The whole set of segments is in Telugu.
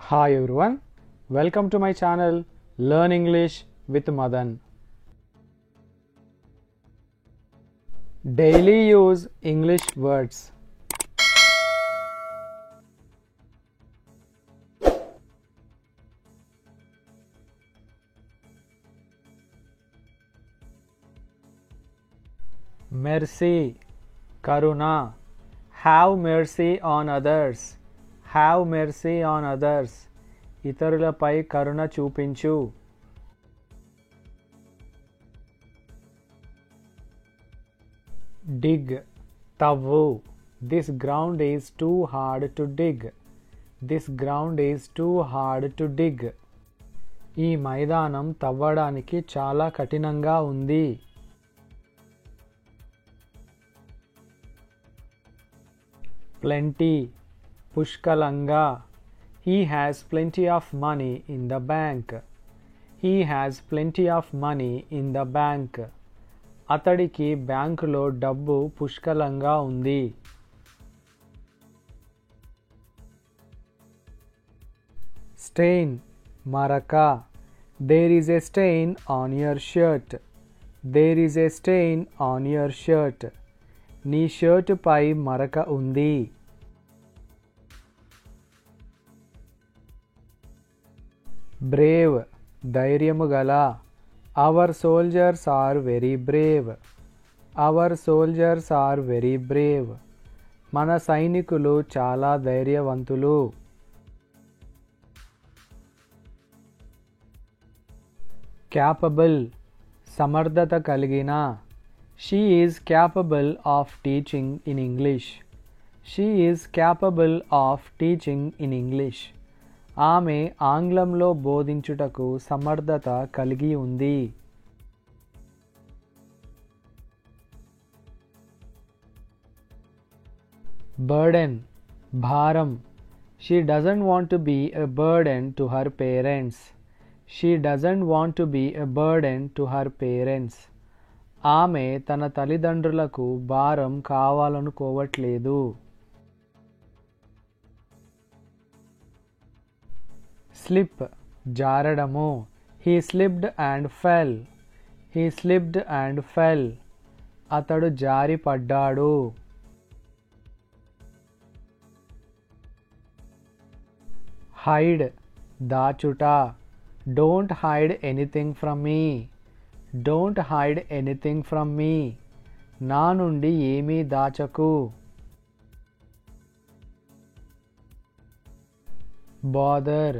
Hi everyone, welcome to my channel Learn English with Madan. Daily use English words. Mercy, karuna. Have mercy on others. Have mercy on others. ఇతరులపై కరుణ చూపించు. Dig, తవ్వు. This ground is too hard to dig. This ground is too hard to dig. ఈ మైదానం తవ్వడానికి చాలా కఠినంగా ఉంది. Plenty, పుష్కలంగా. He has plenty of money in the bank. He has plenty of money in the bank. అతడికి బ్యాంకులో డబ్బు పుష్కలంగా ఉంది. Stain, మరక. There is a stain on your shirt. There is a stain on your shirt. నీ షర్టుపై మరక ఉంది. Brave, ధైర్యము గల. Our soldiers are very brave. Our soldiers are very brave. మన సైనికులు చాలా ధైర్యవంతులు. Capable, సమర్థత కలిగిన. She is capable of teaching in English. She is capable of teaching in English. ఆమె ఆంగ్లంలో బోధించుటకు సమర్థత కలిగి ఉంది. Burden, భారం. She doesn't want to be a burden to her parents. She doesn't want to be a burden to her parents. ఆమె తన తల్లిదండ్రులకు భారం కావాలనుకోవట్లేదు. Slip, జారడము. He slipped and fell. He slipped and fell. అతడు జారి పడ్డాడు. Hide, దాచుట. Don't hide anything from me. Don't hide anything from me. నా నుండి ఏమీ దాచకు. Bother,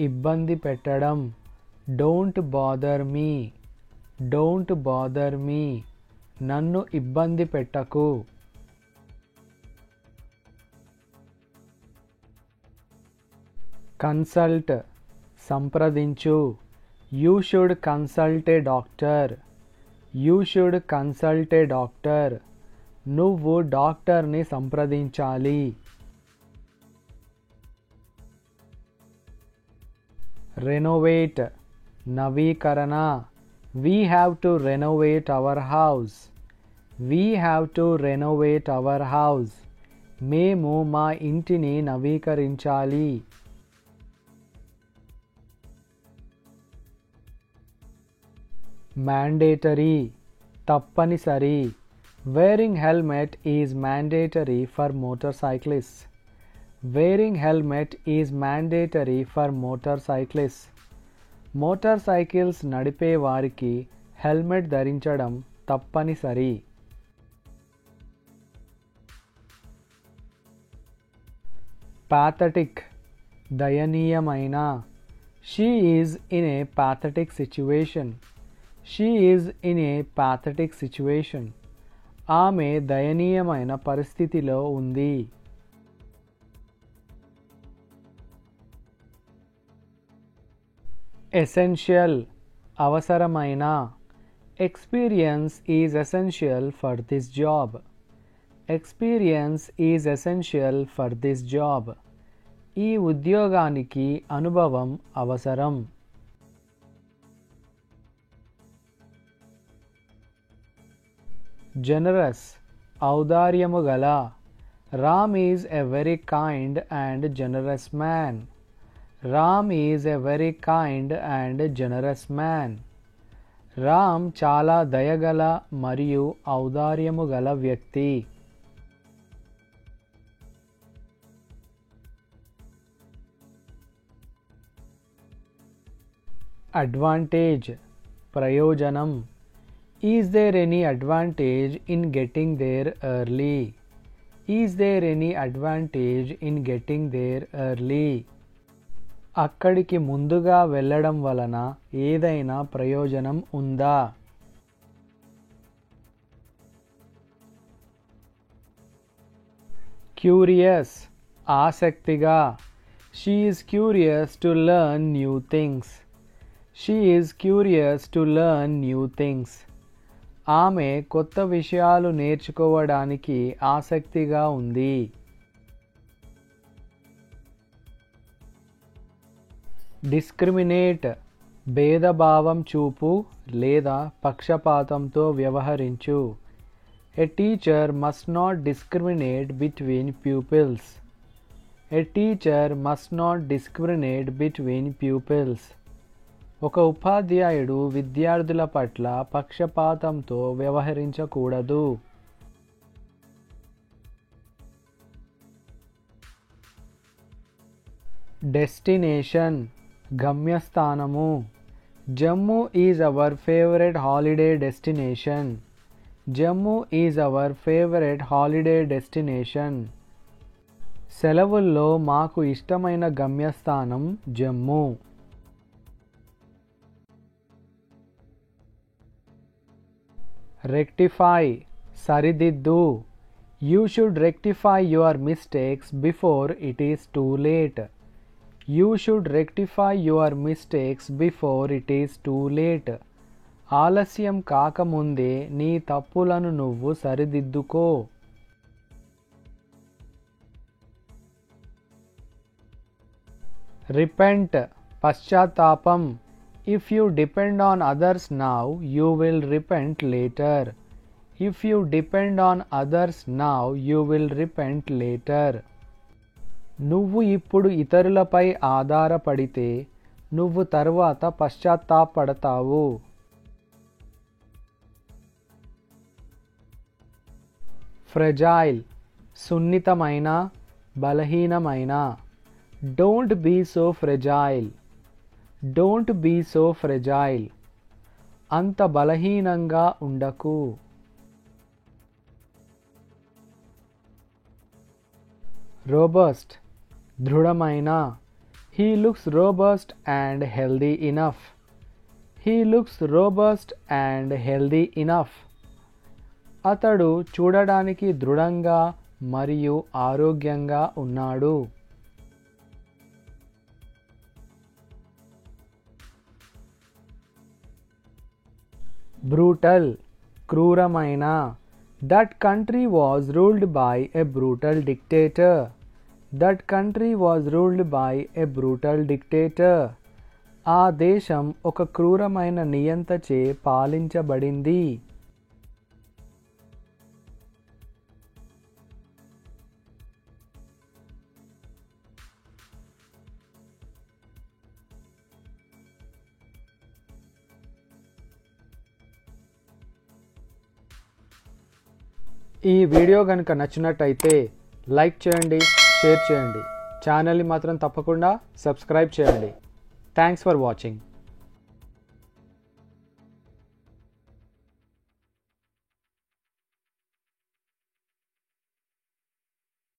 ఇబ్బంది పెట్టడం. Don't bother me. Don't bother me. నన్ను ఇబ్బంది పెట్టకు. Consult, సంప్రదించు. You should consult a doctor. You should consult a doctor. నువ్వు డాక్టర్ని సంప్రదించాలి. Renovate, నవీకరణ. We have to renovate our house. We have to renovate our house. మేము మా ఇంటిని నవీకరించాలి. Mandatory, తప్పనిసరి. Wearing helmet is mandatory for motorcyclists. Wearing helmet is mandatory for motorcyclists. Motor cycles నడిపే వారికి హెల్మెట్ ధరించడం తప్పనిసరి. Pathetic, దయనీయమైన. She is in a pathetic situation. She is in a pathetic situation. ఆమె దయనీయమైన పరిస్థితిలో ఉంది. Essential, అవసరమైన. Experience is essential for this job. Experience is essential for this job. ఈ ఉద్యోగానికి అనుభవం అవసరం. Generous, ఔదార్యము గల. Ram is a very kind and generous man. Ram is a very kind and generous man. Ram చాలా దయగల మరియు ఔదార్యము గల వ్యక్తి. అడ్వాంటేజ్ ప్రయోజనం. Is there any advantage in getting there early? Is there any advantage in getting there early? అక్కడికి ముందుగా వెళ్ళడం వలన ఏదైనా ప్రయోజనం ఉందా? క్యూరియస్ ఆసక్తిగా. She is curious to learn new things. She is curious to learn new things. ఆమె కొత్త విషయాలు నేర్చుకోవడానికి ఆసక్తిగా ఉంది. డిస్క్రిమినేట్ భేదభావం చూపు లేదా పక్షపాతంతో వ్యవహరించు. A teacher must not discriminate between pupils. A teacher must not discriminate between pupils. ఒక ఉపాధ్యాయుడు విద్యార్థుల పట్ల పక్షపాతంతో వ్యవహరించకూడదు. డెస్టినేషన్ గమ్యస్థానము. Jammu is our favourite holiday destination. Jammu is our favourite holiday destination. సెలవుల్లో మాకు ఇష్టమైన గమ్యస్థానం జమ్మూ. రెక్టిఫై సరిదిద్దు. You should rectify your mistakes before it is too late. You should rectify your mistakes before it is too late. ఆలస్యం కాకముందే నీ తప్పులను నువ్వు సరిదిద్దుకో. Repent పశ్చాత్తాపం. If you depend on others now, you will repent later. If you depend on others now, you will repent later. నువ్వు ఇప్పుడు ఇతరులపై ఆధారపడితే నువ్వు తరువాత పశ్చాత్తాపడతావు. ఫ్రెజైల్ సున్నితమైన బలహీనమైన. Don't be so fragile. Don't be so fragile. అంత బలహీనంగా ఉండకు. రోబస్ట్ దృఢమైన. He looks robust and healthy enough. He looks robust and healthy enough. అతడు చూడడానికి దృఢంగా మరియు ఆరోగ్యంగా ఉన్నాడు. బ్రూటల్ క్రూరమైన. That country was ruled by a brutal dictator. That country was ruled by a brutal dictator. ఆ దేశం ఒక క్రూరమైన నియంతచే పాలించబడింది. ఈ వీడియో కనుక నచ్చినట్టయితే లైక్ చేయండి, షేర్ చేయండి. ఛానల్ని మాత్రం తప్పకుండా సబ్స్క్రైబ్ చేయండి. Thanks for watching.